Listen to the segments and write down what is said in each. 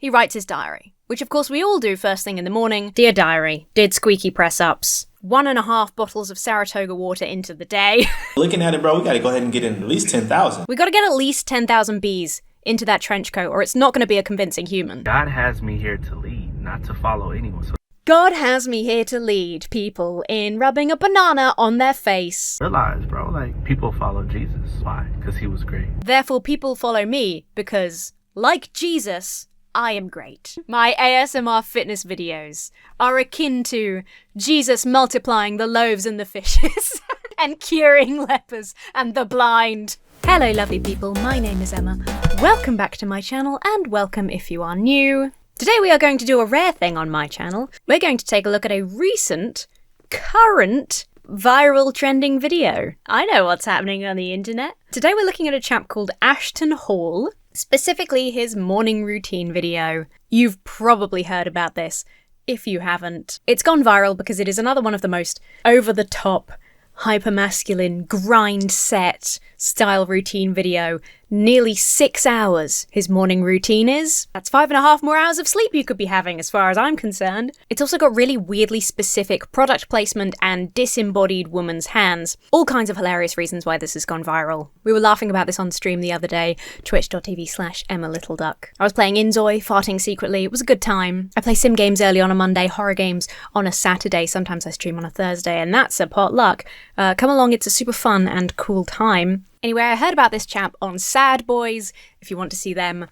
He writes his diary, which of course we all do first thing in the morning. Dear diary, did squeaky press-ups, 1.5 bottles of Saratoga water into the day. Looking at it, bro, we gotta go ahead and get in at least 10,000. We gotta get at least 10,000 bees into that trench coat, or it's not gonna be a convincing human. God has me here to lead, not to follow anyone. So God has me here to lead people in rubbing a banana on their face. realize, bro, like, people follow Jesus. Why? Because he was great. Therefore, people follow me because, like Jesus, I am great. My ASMR fitness videos are akin to Jesus multiplying the loaves and the fishes and curing lepers and the blind. Hello, lovely people. My name is Emma. Welcome back to my channel, and welcome if you are new. Today we are going to do a rare thing on my channel. We're going to take a look at a recent, current, viral trending video. I know what's happening on the internet. Today we're looking at a chap called Ashton Hall, specifically his morning routine video. You've probably heard about this. If you haven't, it's gone viral because it is another one of the most over-the-top, hyper-masculine, grind-set style routine video. Nearly 6 hours his morning routine is. That's 5.5 more hours of sleep you could be having as far as I'm concerned. It's also got really weirdly specific product placement and disembodied woman's hands. All kinds of hilarious reasons why this has gone viral. We were laughing about this on stream the other day, twitch.tv/EmmaLittleDuck. I was playing Inzoi, farting secretly. It was a good time. I play sim games early on a Monday, horror games on a Saturday. Sometimes I stream on a Thursday, and that's a potluck. Come along, it's a super fun and cool time. Anyway, I heard about this chap on Sad Boys. If you want to see them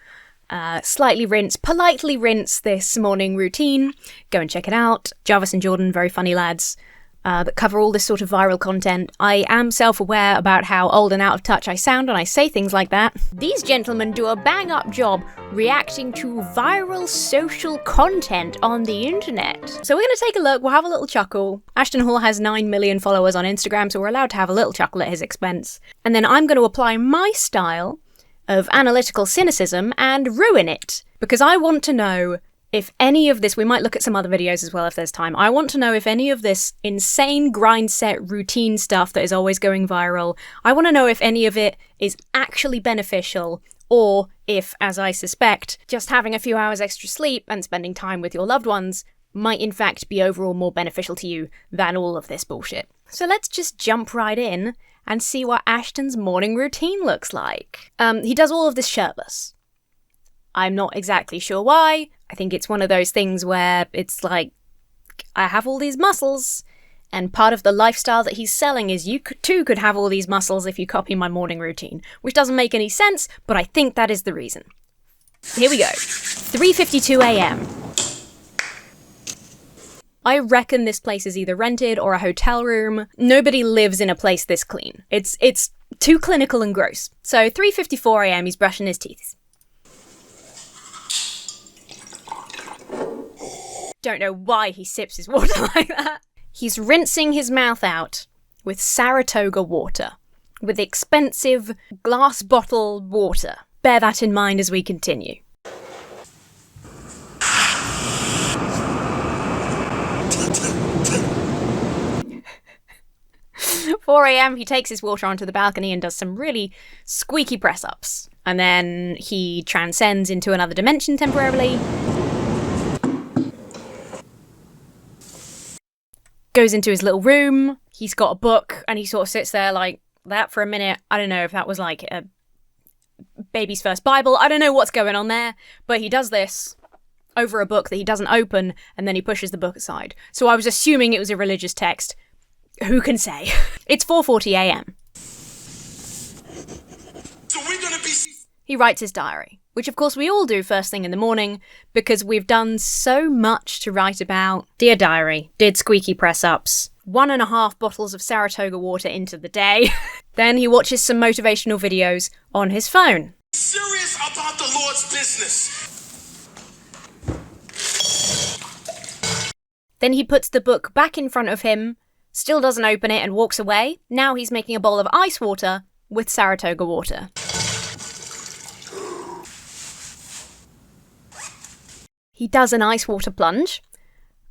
politely rinse this morning routine, go and check it out. Jarvis and Jordan, very funny lads that cover all this sort of viral content. I am self-aware about how old and out of touch I sound when I say things like that. These gentlemen do a bang-up job reacting to viral social content on the internet. So we're going to take a look, we'll have a little chuckle. Ashton Hall has 9 million followers on Instagram, so we're allowed to have a little chuckle at his expense. And then I'm going to apply my style of analytical cynicism and ruin it. Because I want to know if any of this, we might look at some other videos as well if there's time, I want to know if any of this insane grind set routine stuff that is always going viral, I want to know if any of it is actually beneficial, or if, as I suspect, just having a few hours extra sleep and spending time with your loved ones might in fact be overall more beneficial to you than all of this bullshit. So let's just jump right in and see what Ashton's morning routine looks like. He does all of this shirtless. I'm not exactly sure why. I think it's one of those things where it's like, I have all these muscles, and part of the lifestyle that he's selling is you too could have all these muscles if you copy my morning routine, which doesn't make any sense, but I think that is the reason. Here we go. 3:52 a.m. I reckon this place is either rented or a hotel room. Nobody lives in a place this clean. It's too clinical and gross. So 3:54 a.m. he's brushing his teeth. Don't know why he sips his water like that. He's rinsing his mouth out with Saratoga water, with expensive glass bottle water. Bear that in mind as we continue. 4 a.m. he takes his water onto the balcony and does some really squeaky press-ups. And then he transcends into another dimension temporarily. Goes into his little room, he's got a book, and he sort of sits there like that for a minute. I don't know if that was like a baby's first Bible, I don't know what's going on there, but he does this over a book that he doesn't open, and then he pushes the book aside. So I was assuming it was a religious text. Who can say? It's 4:40 a.m. So we're gonna be... He writes his diary, which of course we all do first thing in the morning, because we've done so much to write about. Dear diary, did squeaky press-ups, 1.5 bottles of Saratoga water into the day. Then he watches some motivational videos on his phone. Serious about the Lord's business. Then he puts the book back in front of him, still doesn't open it, and walks away. Now he's making a bowl of ice water with Saratoga water. He does an ice water plunge,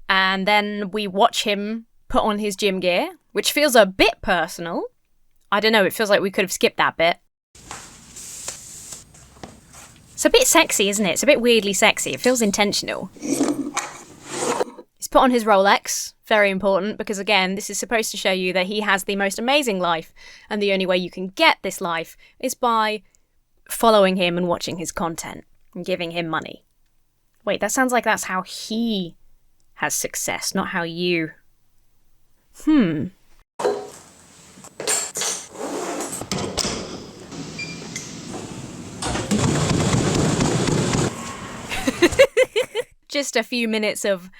and then we watch him put on his gym gear, which feels a bit personal. I don't know, it feels like we could have skipped that bit. It's a bit sexy, isn't it? It's a bit weirdly sexy. It feels intentional. He's put on his Rolex. Very important, because again, this is supposed to show you that he has the most amazing life, and the only way you can get this life is by following him and watching his content and giving him money. Wait, that sounds like that's how he has success, not how you... Just a few minutes of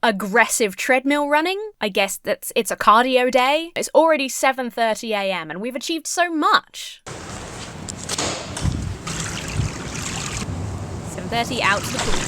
aggressive treadmill running. I guess it's a cardio day. It's already 7:30 a.m. and we've achieved so much. 7:30 out to the pool.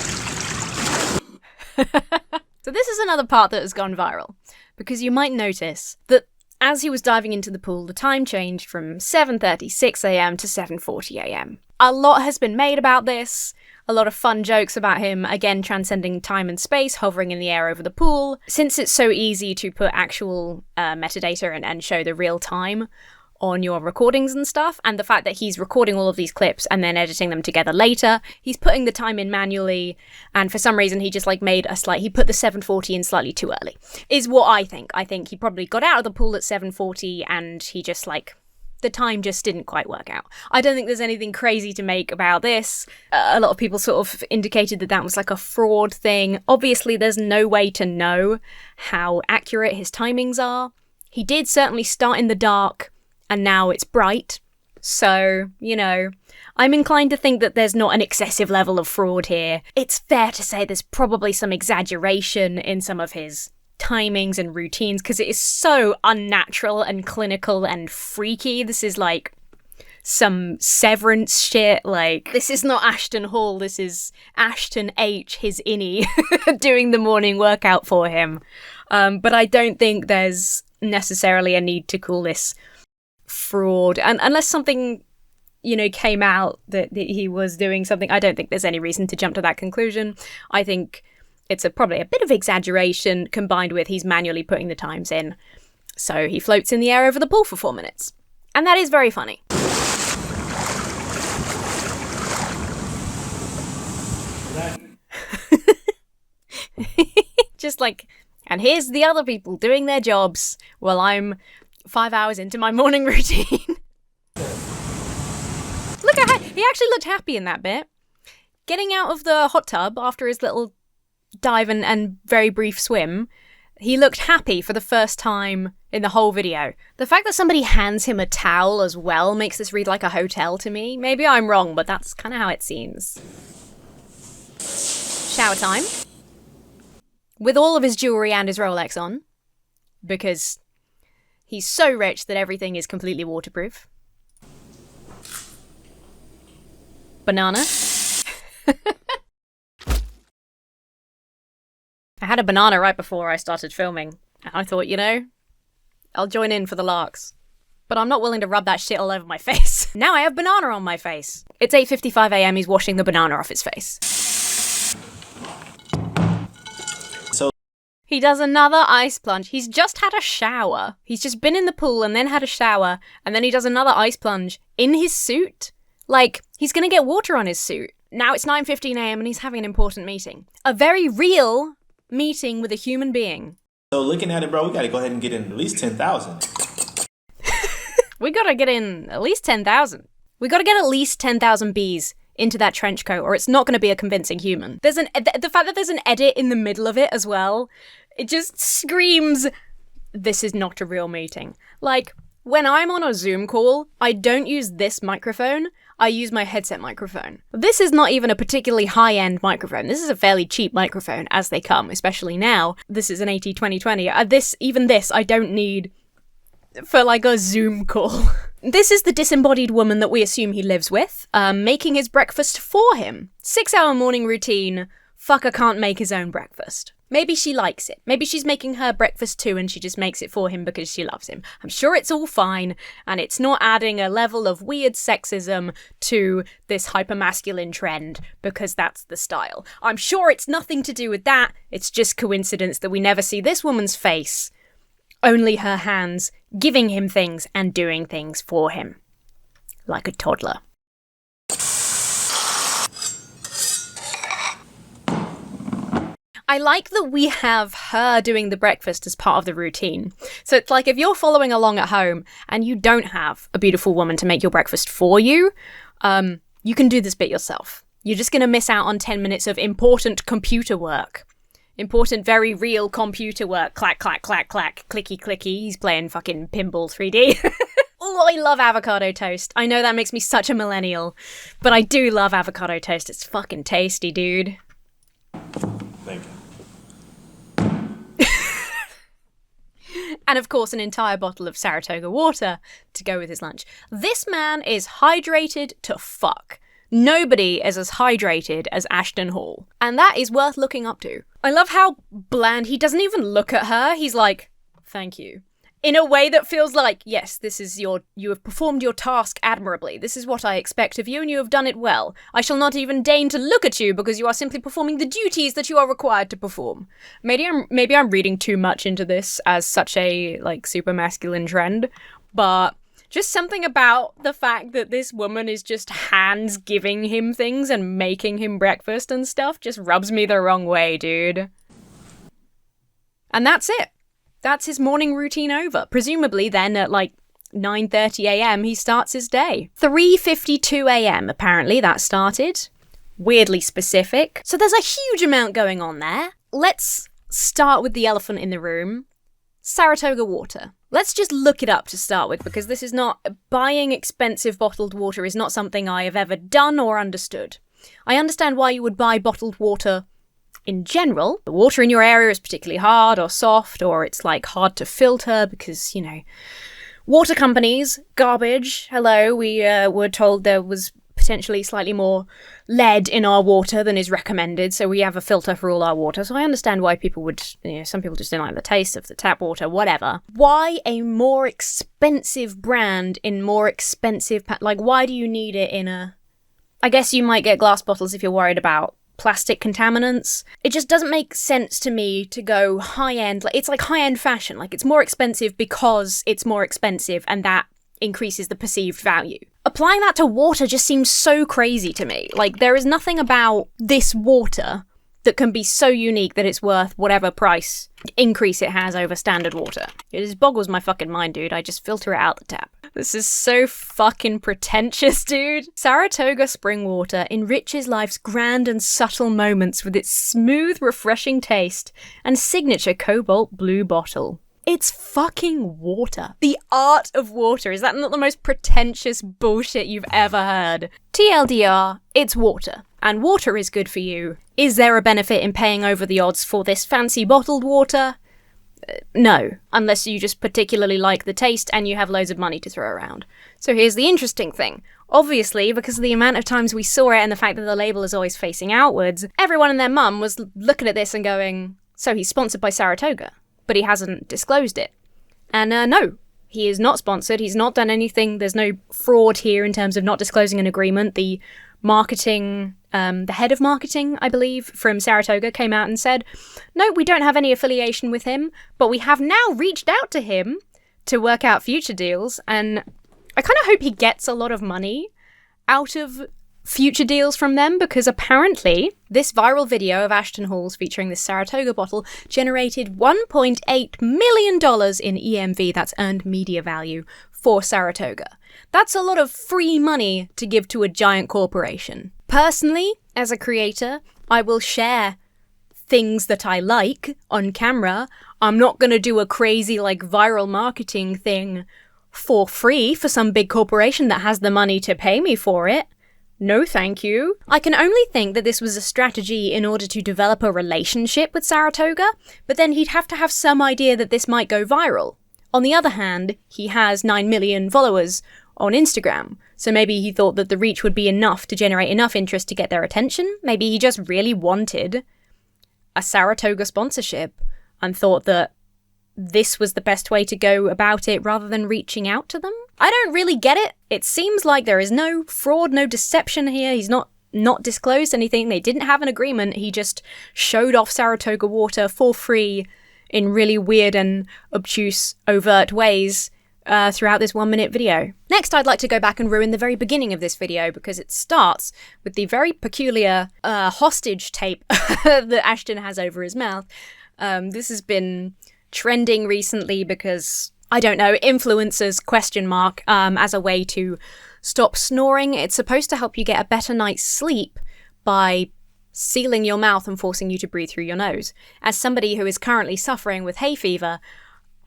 So this is another part that has gone viral, because you might notice that as he was diving into the pool, the time changed from 7:36 a.m. to 7:40 a.m. A lot has been made about this. A lot of fun jokes about him, again, transcending time and space, hovering in the air over the pool. Since it's so easy to put actual metadata and show the real time on your recordings and stuff, and the fact that he's recording all of these clips and then editing them together later, he's putting the time in manually, and for some reason he just like he put the 7:40 in slightly too early, is what I think. I think he probably got out of the pool at 7:40 and he just the time just didn't quite work out. I don't think there's anything crazy to make about this. A lot of people sort of indicated that was like a fraud thing. Obviously, there's no way to know how accurate his timings are. He did certainly start in the dark, and now it's bright. So, I'm inclined to think that there's not an excessive level of fraud here. It's fair to say there's probably some exaggeration in some of his timings and routines, because it is so unnatural and clinical and freaky. This is like some Severance shit. This is not Ashton Hall, this is Ashton H, his innie, doing the morning workout for him. But I don't think there's necessarily a need to call this fraud, and unless something came out that he was doing something, I don't think there's any reason to jump to that conclusion. I think it's probably a bit of exaggeration combined with he's manually putting the times in. So he floats in the air over the pool for 4 minutes. And that is very funny. Just and here's the other people doing their jobs while I'm 5 hours into my morning routine. Look at how he actually looked happy in that bit. Getting out of the hot tub after his little dive and very brief swim, he looked happy for the first time in the whole video. The fact that somebody hands him a towel as well makes this read like a hotel to me. Maybe I'm wrong, but that's kind of how it seems. Shower time. With all of his jewellery and his Rolex on, because he's so rich that everything is completely waterproof. Banana. I had a banana right before I started filming, and I thought, I'll join in for the larks. But I'm not willing to rub that shit all over my face. Now I have banana on my face. It's 8:55 a.m, he's washing the banana off his face. He does another ice plunge. He's just had a shower. He's just been in the pool and then had a shower, and then he does another ice plunge in his suit. He's gonna get water on his suit. Now it's 9:15 a.m. and he's having an important meeting. A very real meeting with a human being. So looking at it, bro, we gotta go ahead and get in at least 10,000. We gotta get in at least 10,000. We gotta get at least 10,000 bees into that trench coat, or it's not gonna be a convincing human. There's the fact that there's an edit in the middle of it as well, it just screams, this is not a real meeting. When I'm on a Zoom call, I don't use this microphone, I use my headset microphone. This is not even a particularly high-end microphone. This is a fairly cheap microphone as they come, especially now. This is an AT2020. Even this I don't need for a Zoom call. This is the disembodied woman that we assume he lives with, making his breakfast for him. 6-hour morning routine, fucker can't make his own breakfast. Maybe she likes it. Maybe she's making her breakfast too and she just makes it for him because she loves him. I'm sure it's all fine and it's not adding a level of weird sexism to this hypermasculine trend because that's the style. I'm sure it's nothing to do with that. It's just coincidence that we never see this woman's face, only her hands giving him things and doing things for him. Like a toddler. I like that we have her doing the breakfast as part of the routine. So it's like if you're following along at home and you don't have a beautiful woman to make your breakfast for you, you can do this bit yourself. You're just going to miss out on 10 minutes of important computer work. Important, very real computer work. Clack, clack, clack, clack. Clicky, clicky. He's playing fucking Pinball 3D. Oh, I love avocado toast. I know that makes me such a millennial, but I do love avocado toast. It's fucking tasty, dude. Thank you. And of course, an entire bottle of Saratoga water to go with his lunch. This man is hydrated to fuck. Nobody is as hydrated as Ashton Hall. And that is worth looking up to. I love how bland, he doesn't even look at her. He's like, thank you. In a way that feels like, yes, you have performed your task admirably. This is what I expect of you, and you have done it well. I shall not even deign to look at you because you are simply performing the duties that you are required to perform. Maybe I'm reading too much into this as such a, like, super masculine trend, but just something about the fact that this woman is just hands giving him things and making him breakfast and stuff just rubs me the wrong way, dude. And that's it. That's his morning routine over. Presumably then at like 9:30 a.m. he starts his day. 3:52 a.m. apparently that started. Weirdly specific. So there's a huge amount going on there. Let's start with the elephant in the room. Saratoga water. Let's just look it up to start with, because this is not... Buying expensive bottled water is not something I have ever done or understood. I understand why you would buy bottled water in general. The water in your area is particularly hard or soft, or it's like hard to filter because, you know, water companies, garbage. Hello, we were told there was potentially slightly more lead in our water than is recommended, so we have a filter for all our water. So I understand why people would, you know, some people just don't like the taste of the tap water, whatever. Why a more expensive brand in more expensive, like, why do you need it in a... I guess you might get glass bottles if you're worried about plastic contaminants. It just doesn't make sense to me to go high-end. It's like high-end fashion. Like, it's more expensive because it's more expensive, and that increases the perceived value. Applying that to water just seems so crazy to me. Like, there is nothing about this water that can be so unique that it's worth whatever price increase it has over standard water. It just boggles my fucking mind, dude. I just filter it out the tap. This is so fucking pretentious, dude. Saratoga spring water enriches life's grand and subtle moments with its smooth, refreshing taste and signature cobalt blue bottle. It's fucking water. The art of water. Is that not the most pretentious bullshit you've ever heard? TLDR, it's water. And water is good for you. Is there a benefit in paying over the odds for this fancy bottled water? No, unless you just particularly like the taste and you have loads of money to throw around. So here's the interesting thing. Obviously, because of the amount of times we saw it and the fact that the label is always facing outwards, everyone and their mum was looking at this and going, so he's sponsored by Saratoga, but he hasn't disclosed it. And no, he is not sponsored. He's not done anything. There's no fraud here in terms of not disclosing an agreement. The marketing, the head of marketing, I believe, from Saratoga came out and said, no, we don't have any affiliation with him, but we have now reached out to him to work out future deals, and I kind of hope he gets a lot of money out of future deals from them, because apparently this viral video of Ashton Hall's featuring this Saratoga bottle generated $1.8 million in EMV, that's earned media value, for Saratoga. That's a lot of free money to give to a giant corporation. Personally, as a creator, I will share things that I like on camera. I'm not going to do a crazy, like, viral marketing thing for free for some big corporation that has the money to pay me for it. No, thank you. I can only think that this was a strategy in order to develop a relationship with Saratoga, but then he'd have to have some idea that this might go viral. On the other hand, he has 9 million followers on Instagram, so maybe he thought that the reach would be enough to generate enough interest to get their attention. Maybe he just really wanted a Saratoga sponsorship and thought that this was the best way to go about it rather than reaching out to them. I don't really get it. It seems like there is no fraud, no deception here. He's not disclosed anything. They didn't have an agreement. He just showed off Saratoga water for free in really weird and obtuse, overt ways throughout this 1-minute video. Next, I'd like to go back and ruin the very beginning of this video because it starts with the very peculiar hostage tape that Ashton has over his mouth. This has been trending recently because, I don't know, influencers, as a way to stop snoring. It's supposed to help you get a better night's sleep by sealing your mouth and forcing you to breathe through your nose. As somebody who is currently suffering with hay fever,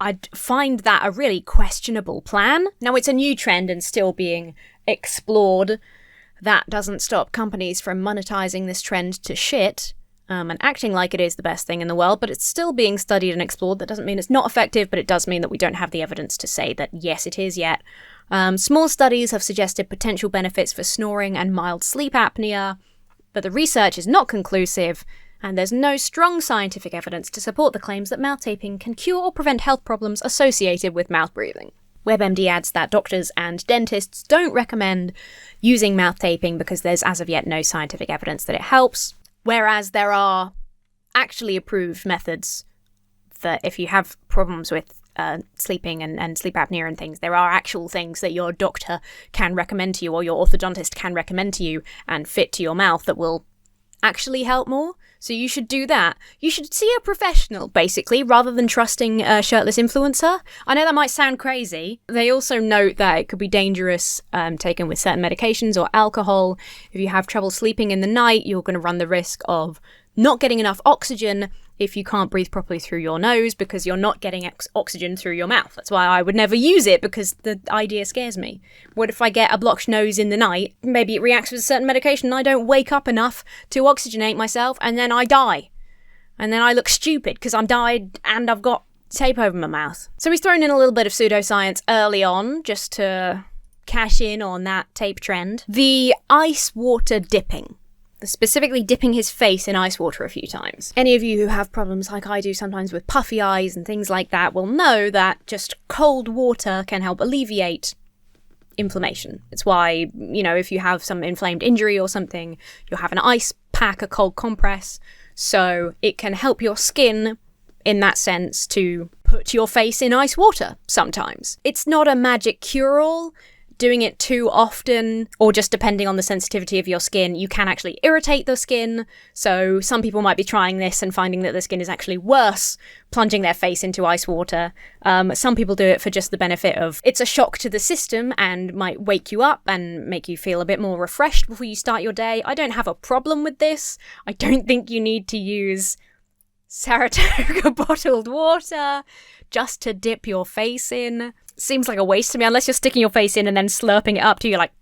I'd find that a really questionable plan. Now, it's a new trend and still being explored. That doesn't stop companies from monetizing this trend to shit, and acting like it is the best thing in the world, but it's still being studied and explored. That doesn't mean it's not effective, but it does mean that we don't have the evidence to say that yes, it is yet. Small studies have suggested potential benefits for snoring and mild sleep apnea, but the research is not conclusive, and there's no strong scientific evidence to support the claims that mouth taping can cure or prevent health problems associated with mouth breathing. WebMD adds that doctors and dentists don't recommend using mouth taping because there's as of yet no scientific evidence that it helps, whereas there are actually approved methods that if you have problems with sleeping and sleep apnea and things, there are actual things that your doctor can recommend to you or your orthodontist can recommend to you and fit to your mouth that will actually help more. So you should do that. You should see a professional, basically, rather than trusting a shirtless influencer. I know that might sound crazy. They also note that it could be dangerous taken with certain medications or alcohol. If you have trouble sleeping in the night, you're going to run the risk of not getting enough oxygen if you can't breathe properly through your nose because you're not getting oxygen through your mouth. That's why I would never use it, because the idea scares me. What if I get a blocked nose in the night? Maybe it reacts with a certain medication and I don't wake up enough to oxygenate myself and then I die. And then I look stupid because I'm died and I've got tape over my mouth. So he's thrown in a little bit of pseudoscience early on just to cash in on that tape trend. The ice water dipping. Specifically dipping his face in ice water a few times. Any of you who have problems like I do sometimes with puffy eyes and things like that will know that just cold water can help alleviate inflammation. It's why, if you have some inflamed injury or something, you'll have an ice pack, a cold compress, so it can help your skin in that sense to put your face in ice water sometimes. It's not a magic cure-all. Doing it too often, or just depending on the sensitivity of your skin, you can actually irritate the skin. So some people might be trying this and finding that the skin is actually worse, plunging their face into ice water. Some people do it for just the benefit of it's a shock to the system and might wake you up and make you feel a bit more refreshed before you start your day. I don't have a problem with this. I don't think you need to use Saratoga bottled water just to dip your face in. Seems like a waste to me, unless you're sticking your face in and then slurping it up to you like...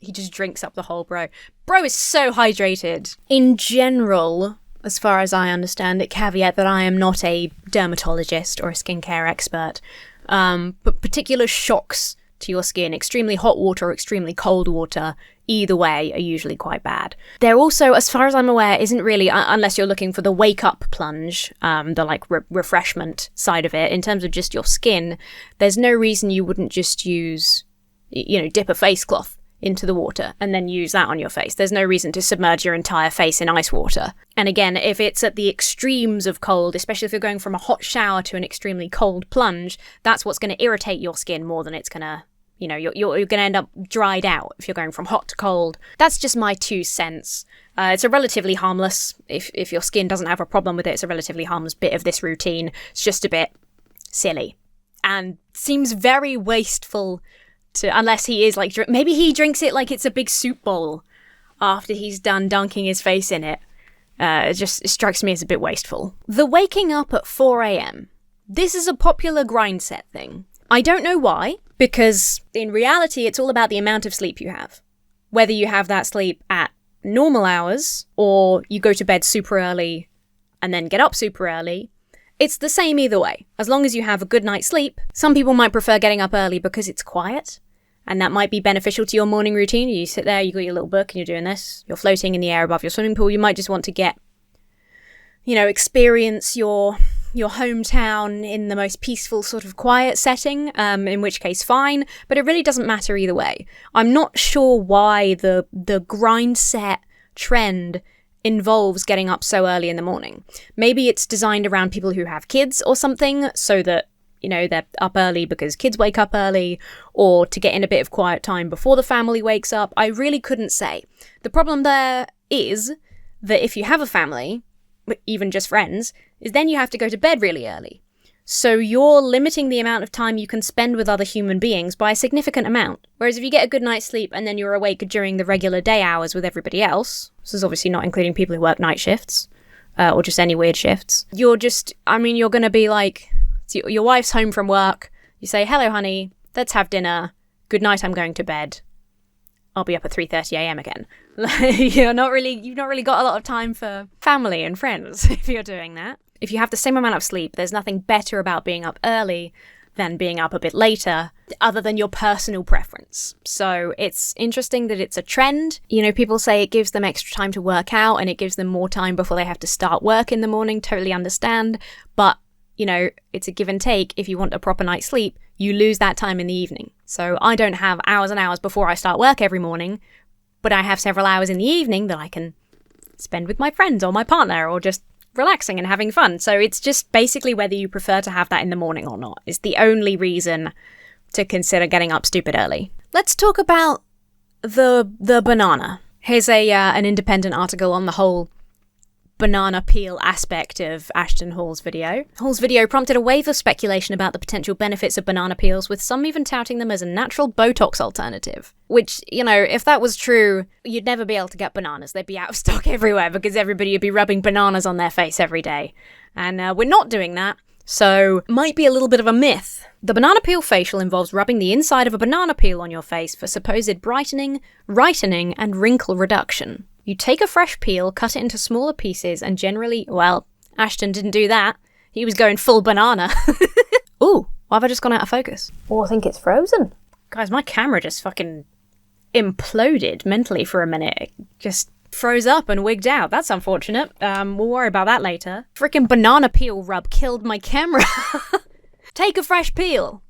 He just drinks up the whole bro. Bro is so hydrated. In general, as far as I understand it, caveat that I am not a dermatologist or a skincare expert, but particular shocks to your skin, extremely hot water or extremely cold water, either way, are usually quite bad. There also, as far as I'm aware, isn't really, unless you're looking for the wake-up plunge, the refreshment side of it, in terms of just your skin, there's no reason you wouldn't just use, dip a face cloth into the water and then use that on your face. There's no reason to submerge your entire face in ice water. And again, if it's at the extremes of cold, especially if you're going from a hot shower to an extremely cold plunge, that's what's going to irritate your skin more than it's going to... you're going to end up dried out if you're going from hot to cold. That's just my 2 cents. It's a relatively harmless, if your skin doesn't have a problem with it, it's a relatively harmless bit of this routine. It's just a bit silly. And seems very wasteful to, unless he is like, maybe he drinks it like it's a big soup bowl after he's done dunking his face in it. It strikes me as a bit wasteful. The waking up at 4 a.m. This is a popular grind set thing. I don't know why, because in reality, it's all about the amount of sleep you have. Whether you have that sleep at normal hours, or you go to bed super early and then get up super early, it's the same either way. As long as you have a good night's sleep. Some people might prefer getting up early because it's quiet, and that might be beneficial to your morning routine. You sit there, you got your little book, and you're doing this. You're floating in the air above your swimming pool. You might just want to get, experience your hometown in the most peaceful sort of quiet setting, in which case fine, but it really doesn't matter either way. I'm not sure why the grind set trend involves getting up so early in the morning. Maybe it's designed around people who have kids or something, so that they're up early because kids wake up early, or to get in a bit of quiet time before the family wakes up. I really couldn't say. The problem there is that if you have a family, even just friends, is then you have to go to bed really early. So you're limiting the amount of time you can spend with other human beings by a significant amount. Whereas if you get a good night's sleep and then you're awake during the regular day hours with everybody else, this is obviously not including people who work night shifts, or just any weird shifts, you're going to be like, your wife's home from work, you say, hello honey, let's have dinner, good night, I'm going to bed, I'll be up at 3:30am again. You've not really got a lot of time for family and friends if you're doing that. If you have the same amount of sleep, there's nothing better about being up early than being up a bit later, other than your personal preference. So it's interesting that it's a trend. People say it gives them extra time to work out and it gives them more time before they have to start work in the morning. Totally understand. But, it's a give and take. If you want a proper night's sleep, you lose that time in the evening. So I don't have hours and hours before I start work every morning, but I have several hours in the evening that I can spend with my friends or my partner or just relaxing and having fun. So it's just basically whether you prefer to have that in the morning or not is the only reason to consider getting up stupid early. Let's talk about the banana. Here's an independent article on the whole banana peel aspect of Ashton Hall's video. Hall's video prompted a wave of speculation about the potential benefits of banana peels, with some even touting them as a natural Botox alternative. Which, if that was true, you'd never be able to get bananas. They'd be out of stock everywhere because everybody would be rubbing bananas on their face every day. And we're not doing that, so might be a little bit of a myth. The banana peel facial involves rubbing the inside of a banana peel on your face for supposed brightening, whitening, and wrinkle reduction. You take a fresh peel, cut it into smaller pieces, and generally, well, Ashton didn't do that. He was going full banana. Ooh, why have I just gone out of focus? Oh, I think it's frozen. Guys, my camera just fucking imploded mentally for a minute. It just froze up and wigged out. That's unfortunate. We'll worry about that later. Frickin' banana peel rub killed my camera. Take a fresh peel.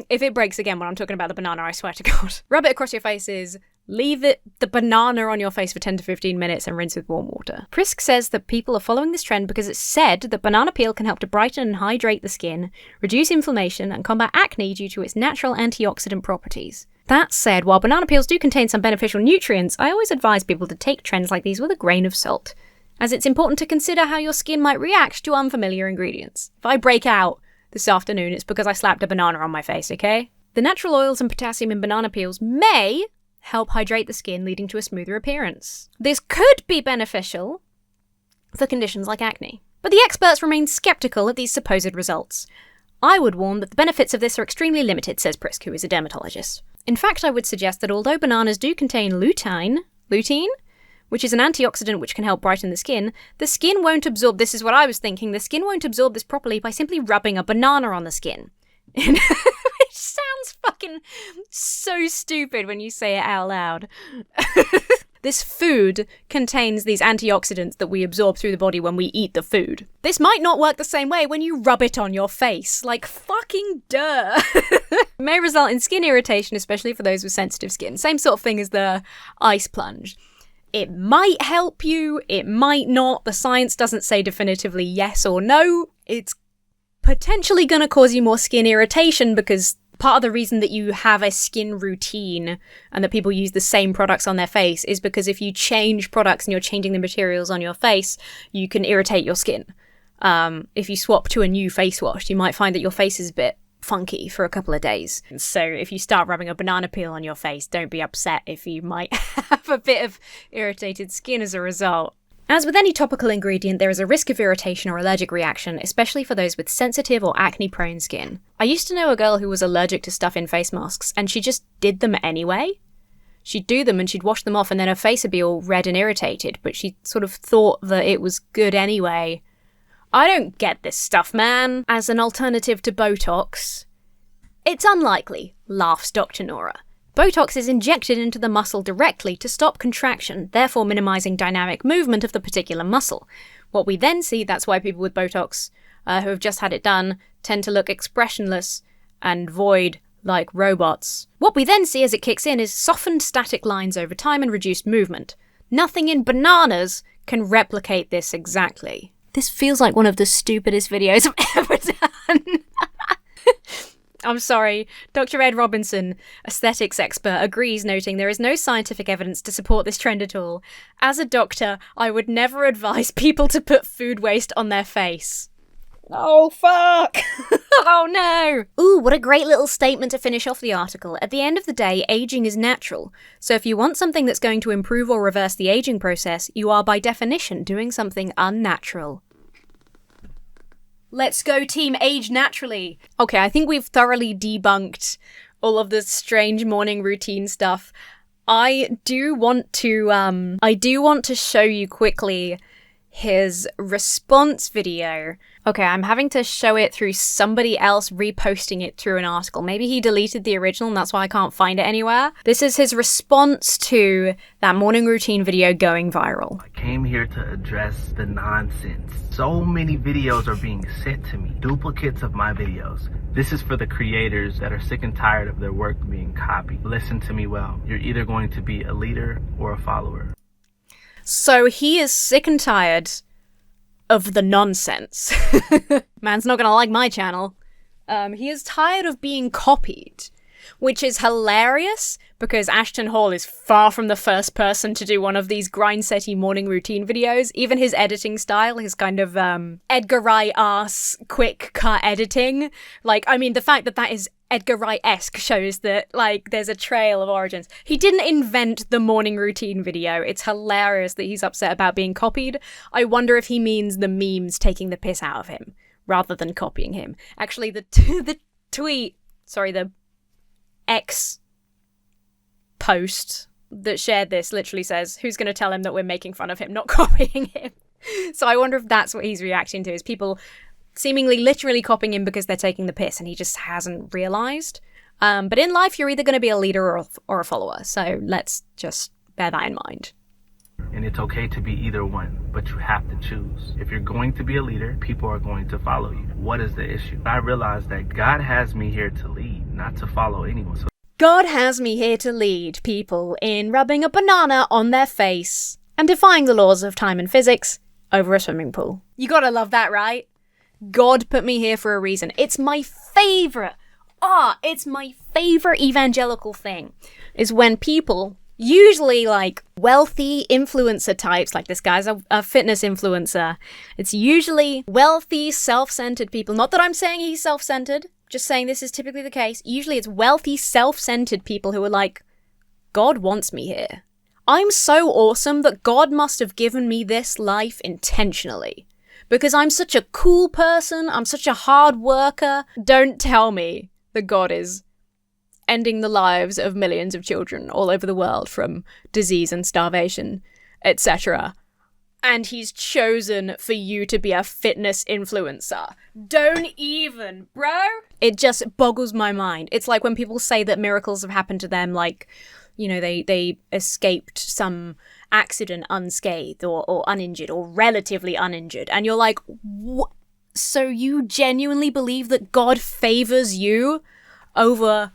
If it breaks again when I'm talking about the banana, I swear to God. Rub it across your faces. Leave the banana on your face for 10 to 15 minutes and rinse with warm water. Prisk says that people are following this trend because it's said that banana peel can help to brighten and hydrate the skin, reduce inflammation, and combat acne due to its natural antioxidant properties. That said, while banana peels do contain some beneficial nutrients, I always advise people to take trends like these with a grain of salt, as it's important to consider how your skin might react to unfamiliar ingredients. If I break out this afternoon, it's because I slapped a banana on my face, okay? The natural oils and potassium in banana peels may help hydrate the skin, leading to a smoother appearance. This could be beneficial for conditions like acne, but the experts remain skeptical of these supposed results. I would warn that the benefits of this are extremely limited, says Prisk, who is a dermatologist. In fact, I would suggest that although bananas do contain lutein, which is an antioxidant which can help brighten the skin won't absorb, this is what I was thinking, the skin won't absorb this properly by simply rubbing a banana on the skin. Which sounds fucking so stupid when you say it out loud. This food contains these antioxidants that we absorb through the body when we eat the food. This might not work the same way when you rub it on your face. Like, fucking duh. It may result in skin irritation, especially for those with sensitive skin. Same sort of thing as the ice plunge. It might help you, it might not. The science doesn't say definitively yes or no. It's potentially going to cause you more skin irritation because part of the reason that you have a skin routine and that people use the same products on their face is because if you change products and you're changing the materials on your face, you can irritate your skin. If you swap to a new face wash, you might find that your face is a bit funky for a couple of days. So if you start rubbing a banana peel on your face, don't be upset if you might have a bit of irritated skin as a result. As with any topical ingredient, there is a risk of irritation or allergic reaction, especially for those with sensitive or acne-prone skin. I used to know a girl who was allergic to stuff in face masks, and she just did them anyway. She'd do them and she'd wash them off and then her face would be all red and irritated, but she sort of thought that it was good anyway. I don't get this stuff, man. As an alternative to Botox, it's unlikely, laughs Dr. Nora. Botox is injected into the muscle directly to stop contraction, therefore minimizing dynamic movement of the particular muscle. What we then see, that's why people with Botox who have just had it done tend to look expressionless and void like robots. What we then see as it kicks in is softened static lines over time and reduced movement. Nothing in bananas can replicate this exactly. This feels like one of the stupidest videos I've ever done. I'm sorry. Dr. Ed Robinson, aesthetics expert, agrees, noting there is no scientific evidence to support this trend at all. As a doctor, I would never advise people to put food waste on their face. Oh, fuck! Oh, no! Ooh, what a great little statement to finish off the article. At the end of the day, aging is natural. So if you want something that's going to improve or reverse the aging process, you are by definition doing something unnatural. Let's go, team age naturally. Okay, I think we've thoroughly debunked all of the strange morning routine stuff. I do want to show you quickly his response video. Okay, I'm having to show it through somebody else reposting it through an article. Maybe he deleted the original and that's why I can't find it anywhere. This is his response to that morning routine video going viral. I came here to address the nonsense. So many videos are being sent to me, duplicates of my videos. This is for the creators that are sick and tired of their work being copied. Listen to me well. You're either going to be a leader or a follower. So he is sick and tired of the nonsense. Man's not gonna like my channel. He is tired of being copied, which is hilarious because Ashton Hall is far from the first person to do one of these grindsetty morning routine videos. Even his editing style, his kind of Edgar Wright-ass quick cut editing. Like, I mean, the fact that that is Edgar Wright-esque shows that, like, there's a trail of origins. He didn't invent the morning routine video. It's hilarious that he's upset about being copied. I wonder if he means the memes taking the piss out of him rather than copying him. Actually, the X post that shared this literally says, who's going to tell him that we're making fun of him, not copying him? So I wonder if that's what he's reacting to, is people seemingly literally copying him because they're taking the piss and he just hasn't realized. But in life, you're either going to be a leader or a follower. So let's just bear that in mind. And it's okay to be either one, but you have to choose. If you're going to be a leader, people are going to follow you. What is the issue? I realize that God has me here to lead, not to follow anyone. So God has me here to lead people in rubbing a banana on their face and defying the laws of time and physics over a swimming pool. You gotta love that, right? God put me here for a reason. It's my favorite. It's my favorite evangelical thing is when people, usually like wealthy influencer types, like this guy's a fitness influencer. It's usually wealthy, self-centered people. Not that I'm saying he's self-centered, just saying this is typically the case. Usually it's wealthy, self-centered people who are like, God wants me here. I'm so awesome that God must have given me this life intentionally. Because I'm such a cool person, I'm such a hard worker. Don't tell me that God is ending the lives of millions of children all over the world from disease and starvation, etc. And he's chosen for you to be a fitness influencer. Don't even, bro. It just boggles my mind. It's like when people say that miracles have happened to them, like, you know, they escaped some accident unscathed or uninjured or relatively uninjured. And you're like, what? So you genuinely believe that God favors you over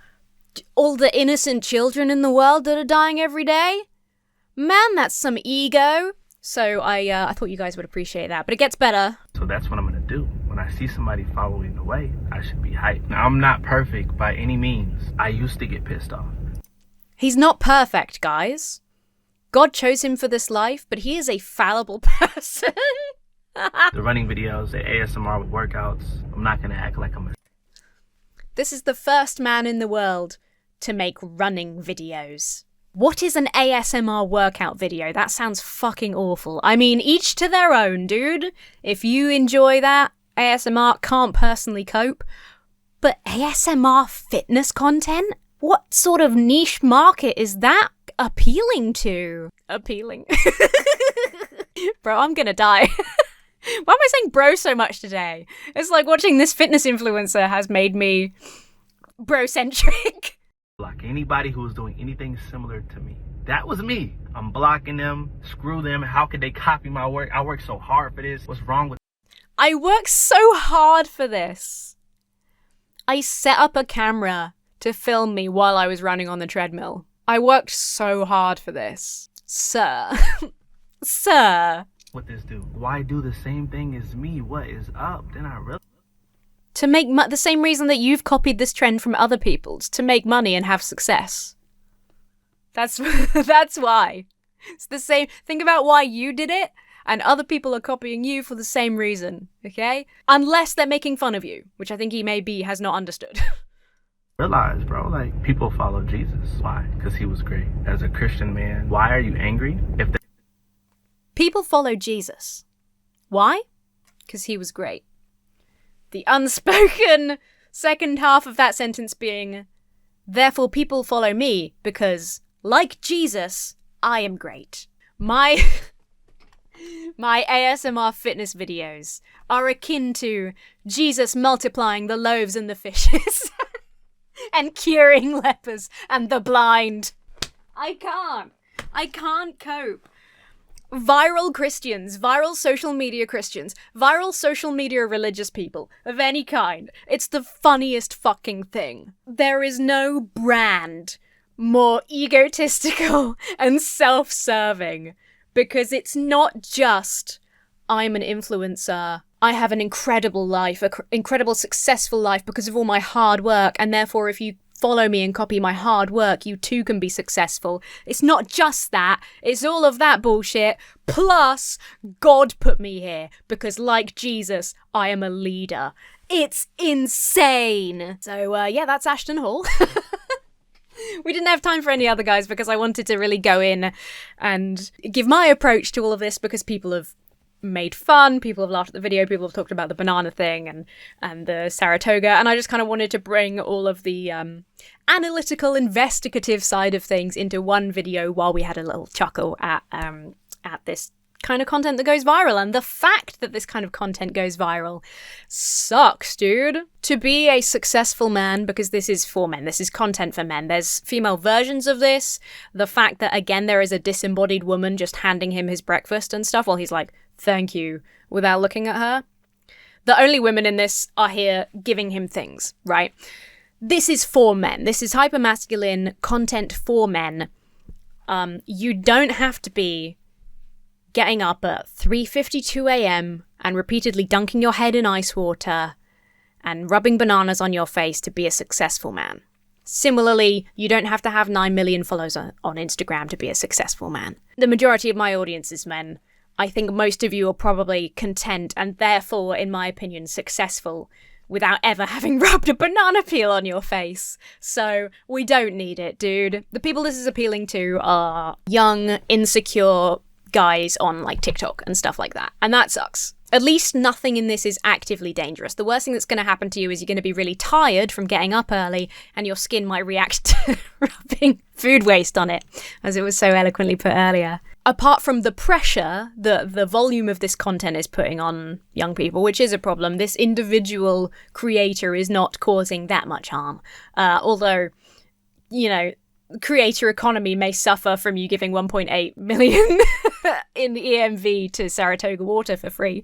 all the innocent children in the world that are dying every day? Man, that's some ego. So I thought you guys would appreciate that, but it gets better. So that's what I'm going to do. When I see somebody following the way, I should be hyped. Now, I'm not perfect by any means. I used to get pissed off. He's not perfect, guys. God chose him for this life, but he is a fallible person. The running videos, the ASMR workouts, I'm not going to act like I'm a... This is the first man in the world to make running videos. What is an ASMR workout video? That sounds fucking awful. I mean, each to their own, dude. If you enjoy that, ASMR, can't personally cope. But ASMR fitness content? What sort of niche market is that appealing to? Appealing. Bro, I'm gonna die. Why am I saying bro so much today? It's like watching this fitness influencer has made me bro-centric. Block anybody who's doing anything similar to me. That was me. I'm blocking them. Screw them. How could they copy my work? I worked so hard for this. What's wrong with... I worked so hard for this. I set up a camera to film me while I was running on the treadmill. I worked so hard for this. Sir. Sir. What this do? Why do the same thing as me? What is up? Then I realized... To make the same reason that you've copied this trend from other people's, to make money and have success. That's why. It's the same. Think about why you did it, and other people are copying you for the same reason, okay? Unless they're making fun of you, which I think he maybe has not understood. Realize, bro, like, people follow Jesus. Why? Because he was great. As a Christian man, why are you angry? People follow Jesus. Why? Because he was great. The unspoken second half of that sentence being, therefore people follow me because, like Jesus, I am great. My ASMR fitness videos are akin to Jesus multiplying the loaves and the fishes and curing lepers and the blind. I can't cope. Viral Christians, viral social media Christians, viral social media religious people of any kind. It's the funniest fucking thing. There is no brand more egotistical and self-serving, because it's not just, I'm an influencer, I have an incredible life, an incredible successful life because of all my hard work, and therefore if you follow me and copy my hard work, you too can be successful. It's not just that, it's all of that bullshit, plus God put me here, because like Jesus, I am a leader. It's insane! So yeah, that's Ashton Hall. We didn't have time for any other guys because I wanted to really go in and give my approach to all of this, because people have made fun, people have laughed at the video, people have talked about the banana thing and the Saratoga, and I just kind of wanted to bring all of the analytical, investigative side of things into one video while we had a little chuckle at this kind of content that goes viral. And the fact that this kind of content goes viral sucks, dude. To be a successful man, because this is for men, this is content for men, there's female versions of this. The fact that, again, there is a disembodied woman just handing him his breakfast and stuff while he's like, thank you, without looking at her. The only women in this are here giving him things, right? This is for men. This is hypermasculine content for men. You don't have to be getting up at 3:52 a.m. and repeatedly dunking your head in ice water and rubbing bananas on your face to be a successful man. Similarly, you don't have to have 9 million followers on Instagram to be a successful man. The majority of my audience is men. I think most of you are probably content and therefore, in my opinion, successful without ever having rubbed a banana peel on your face. So we don't need it, dude. The people this is appealing to are young, insecure guys on like TikTok and stuff like that. And that sucks. At least nothing in this is actively dangerous. The worst thing that's going to happen to you is you're going to be really tired from getting up early and your skin might react to rubbing food waste on it, as it was so eloquently put earlier. Apart from the pressure that the volume of this content is putting on young people, which is a problem, this individual creator is not causing that much harm. Although, you know, creator economy may suffer from you giving 1.8 million in EMV to Saratoga Water for free,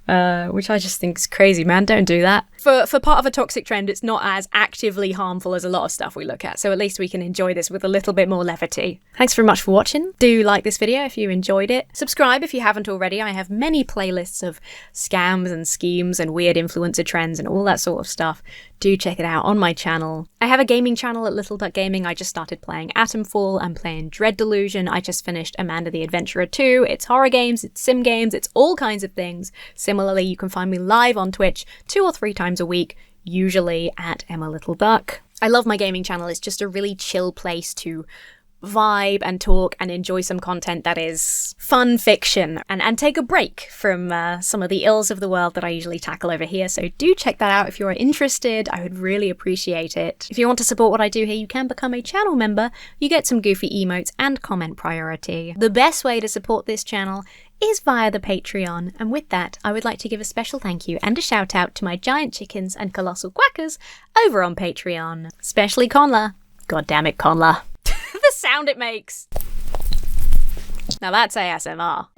which I just think is crazy, man. Don't do that. For part of a toxic trend, it's not as actively harmful as a lot of stuff we look at, so at least we can enjoy this with a little bit more levity. Thanks very much for watching. Do like this video if you enjoyed it. Subscribe if you haven't already. I have many playlists of scams and schemes and weird influencer trends and all that sort of stuff. Do check it out on my channel. I have a gaming channel at Little Duck Gaming. I just started playing Atomfall. I'm playing Dread Delusion. I just finished Amanda the Adventurer 2. It's horror games, it's sim games, it's all kinds of things. Similarly, you can find me live on Twitch 2 or 3 times a week, usually at Emma Little Duck. I love my gaming channel. It's just a really chill place to vibe and talk and enjoy some content that is fun fiction and take a break from some of the ills of the world that I usually tackle over here. So do check that out if you're interested. I would really appreciate it. If you want to support what I do here, you can become a channel member. You get some goofy emotes and comment priority. The best way to support this channel is via the Patreon, and with that I would like to give a special thank you and a shout out to my giant chickens and colossal quackers over on Patreon, especially Conla. God damn it, Conla. The sound it makes. Now that's ASMR.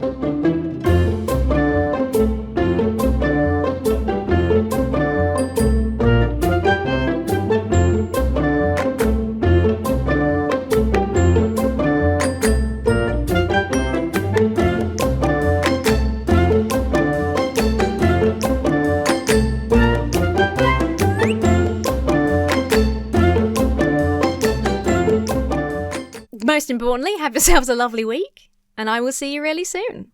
most importantly, have yourselves a lovely week, and I will see you really soon.